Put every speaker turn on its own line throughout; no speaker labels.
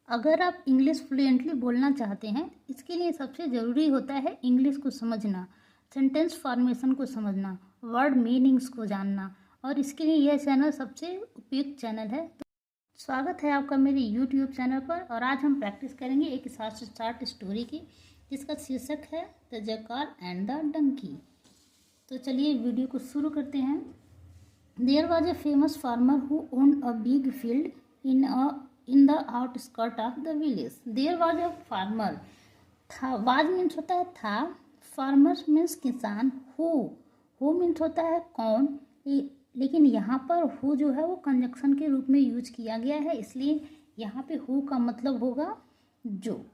अगर आप English fluently बोलना चाहते हैं, इसके लिए सबसे ज़रूरी होता है इंग्लिश को समझना, सेंटेंस फॉर्मेशन को समझना, वर्ड मीनिंग्स को जानना, और इसके लिए यह चैनल सबसे उपयुक्त चैनल है। तो स्वागत है आपका मेरे यूट्यूब चैनल पर। और आज हम प्रैक्टिस करेंगे एक शार्ट स्टोरी की, जिसका शीर्षक है the jackal and the donkey. तो चलिए वीडियो को शुरू करते हैं। There was a famous farmer who owned a big field in the outskirt of the village. There was a farmer. था वाज मीन्स होता है था, फार्मर मीन्स किसान, हु मीन्स होता है कौन, लेकिन यहाँ पर हु जो है वो कंजक्शन के रूप में यूज किया गया है, इसलिए यहाँ पे हु का मतलब होगा जो।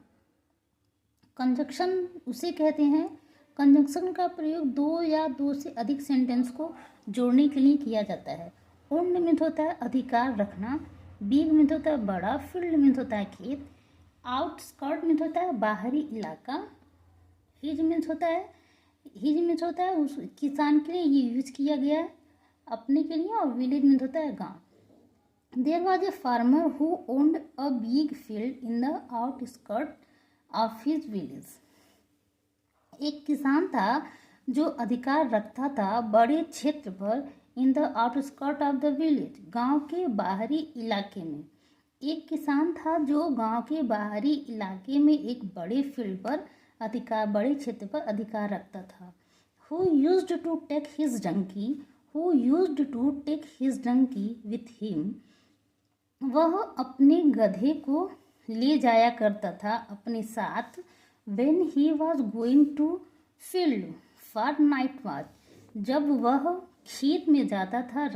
कंजक्शन उसे कहते हैं, कंजक्शन का प्रयोग दो या दो से अधिक सेंटेंस को जोड़ने के लिए किया जाता है। ओन्ड मीन्स होता है अधिकार रखना, बिग मीन्स होता है बड़ा, फील्ड मीन्स होता है खेत, आउटस्कर्ट मीन्स होता है बाहरी इलाका, हिज मीन्स होता है उस किसान के लिए ये यूज किया गया है अपने के लिए, और विलेज मीन्स होता है गांव। There was a farmer who owned a big field in the outskirt of his village. एक किसान था जो अधिकार रखता था बड़े क्षेत्र पर, इन the outskirt of the village, गांव के बाहरी इलाके में। एक किसान था जो गांव के बाहरी इलाके में एक बड़े फील्ड पर बड़े क्षेत्र पर अधिकार रखता था। Who used to take his donkey with him, वह अपने गधे को ले जाया करता था अपने साथ। When he was going to field for night watch, जब वह खेत में जाता था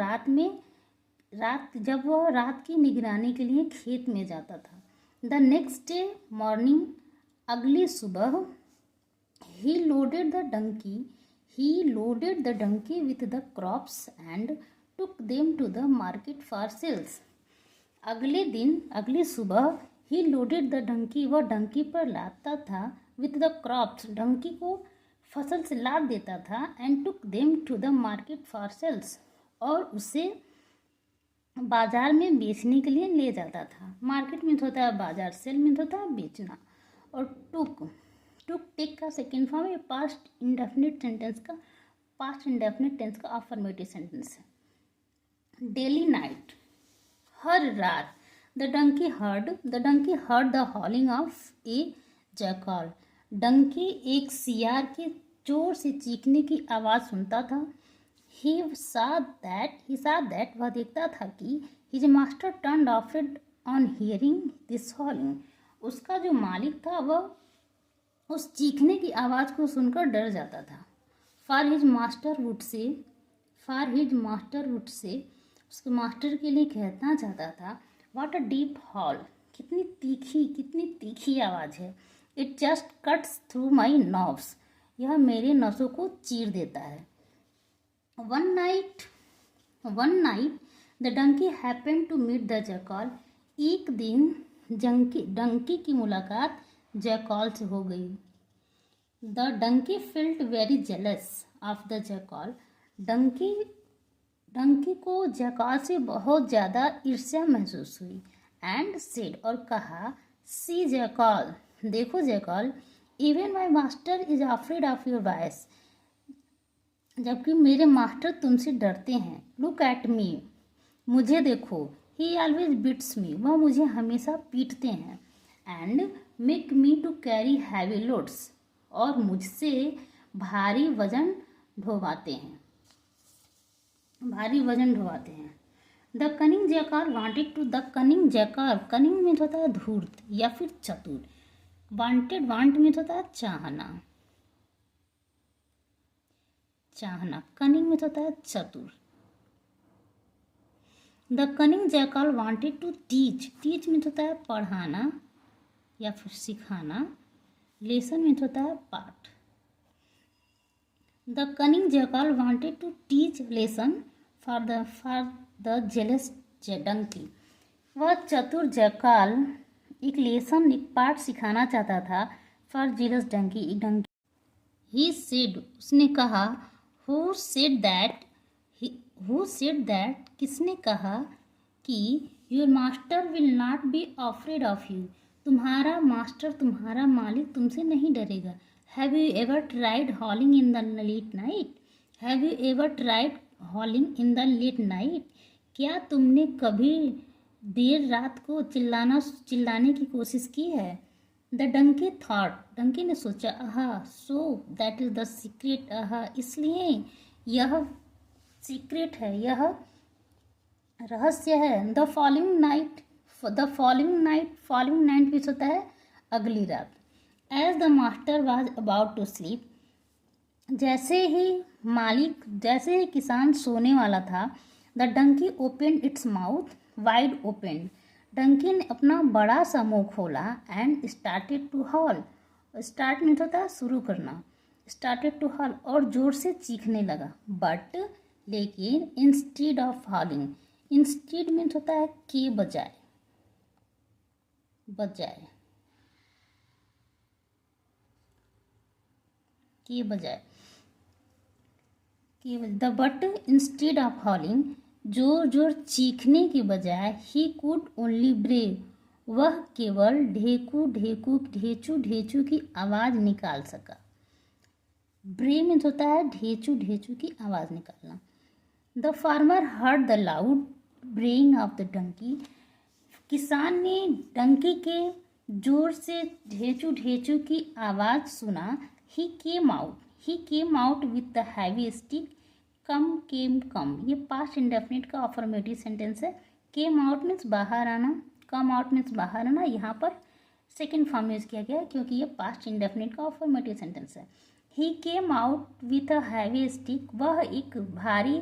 जब वह रात की निगरानी के लिए खेत में जाता था। द नेक्स्ट डे मॉर्निंग, अगली सुबह, he loaded the donkey with the crops and took them to the market for sales. अगली सुबह, ही लोडेड द डंकी, वह डंकी पर लादता था, विथ द क्रॉप्स, डंकी को फसल से लाद देता था, and took them to the market for sales, और उसे बाजार में बेचने के लिए ले जाता था। मार्केट मीन्स होता है बाजार, सेल मीन्स होता है बेचना, और टुक टेक का सेकेंड फॉर्म है पास्ट इंडेफिनिट टेंस का अफर्मेटिव सेंटेंस है। डेली नाइट, हर रात, the donkey heard the howling of a jackal, donkey एक सियार के जोर से चीखने की आवाज़ सुनता था। He saw that वह देखता था कि his master turned afraid on hearing this howling, उसका जो मालिक था वह उस चीखने की आवाज़ को सुनकर डर जाता था। For his master would say, उसके मास्टर के लिए कहना चाहता था, what a deep howl, कितनी तीखी आवाज़ है। It just cuts through my nerves, यह मेरे नसों को चीर देता है। One night, the donkey happened to meet the jackal, एक दिन डंकी की मुलाकात जैकल से हो गई। The donkey felt very jealous of the jackal, Dunki को जैकल से बहुत ज़्यादा ईर्ष्या महसूस हुई। एंड सेड, और कहा, सी जैकल, देखो jackal, even my master is afraid of your voice, जबकि मेरे मास्टर तुमसे डरते हैं। लुक एट मी, मुझे देखो। ही ऑलवेज बीट्स मी, वह मुझे हमेशा पीटते हैं। And make me to carry heavy loads, और मुझसे भारी वजन ढोवाते हैं। The cunning jackal wanted to, cunning means होता है धूर्त या फिर चतुर। वांट मीन्स होता है चाहना, कनिंग मीन्स होता है चतुर। The cunning jackal wanted to teach means होता है पढ़ाना या फिर सिखाना, लेसन मीन्स होता है पाठ। The cunning jackal wanted to teach lesson for the jealous donkey, वह चतुर जैकल एक पाठ सिखाना चाहता था फॉर जेलस डंकी, एक डंकी। ही सेड, उसने कहा, हु सेड दैट, किसने कहा कि your master will not be afraid of you, तुम्हारा मास्टर, तुम्हारा मालिक तुमसे नहीं डरेगा। Have you ever tried howling in the late night? Have you ever tried howling in the late night? क्या तुमने कभी देर रात को चिल्लाने की कोशिश की है? द डंकी थॉट, डंकी ने सोचा, आहा, so that is the secret, आहा, इसलिए यह सीक्रेट है, यह रहस्य है। फॉलोइंग नाइट विच होता है अगली रात। As the master was about to sleep, जैसे ही किसान सोने वाला था, the donkey open its mouth wide open, donkey ने अपना बड़ा सा मुंह खोला and started to howl, start means होता है शुरू करना, स्टार्टेड टू हॉल, और जोर से चीखने लगा। बट लेकिन इंस्टीड ऑफ हॉलिंग, इंस्टीड मीन्स होता है के बजाय, के बजाय द बट इंस्टेड ऑफ हॉलिंग, जोर जोर चीखने के बजाय, ही कुड ओनली ब्रेव, वह केवल ढेकू ढेकू ढेचू ढेचू की आवाज़ निकाल सका। ब्रे मीन्स होता है ढेचू ढेचू की आवाज़ निकालना। The farmer heard the loud braying of the donkey, किसान ने डंकी के जोर से ढेचू ढेचू की आवाज़ सुना। He came out with the heavy stick, come, ये पास्ट इंडेफिनिट का अफर्मेटिव सेंटेंस है। केम आउट मीन्स बाहर आना, कम आउट मीन्स बाहर आना, यहाँ पर सेकेंड फॉर्म यूज किया गया है क्योंकि ये पास्ट इंडेफिनिट का अफर्मेटिव सेंटेंस है। He came out with a heavy stick, वह एक भारी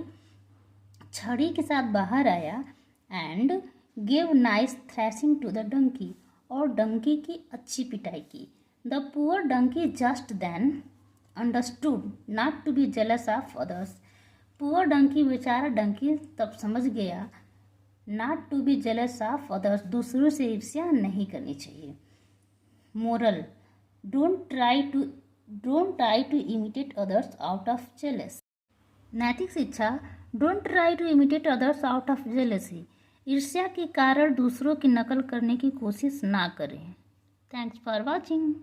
छड़ी के साथ बाहर आया। And give nice thrashing to the donkey, और डंकी की अच्छी पिटाई की। The poor donkey just then understood not to be jealous of others, poor donkey, बेचारा डंकी तब समझ गया, not to be jealous of others, दूसरों से ईर्ष्या नहीं करनी चाहिए। Moral, don't try to imitate others out of jealous. नैतिक शिक्षा, don't try to imitate others out of jealousy, ईर्ष्या के कारण दूसरों की नकल करने की कोशिश ना करें। Thanks for watching.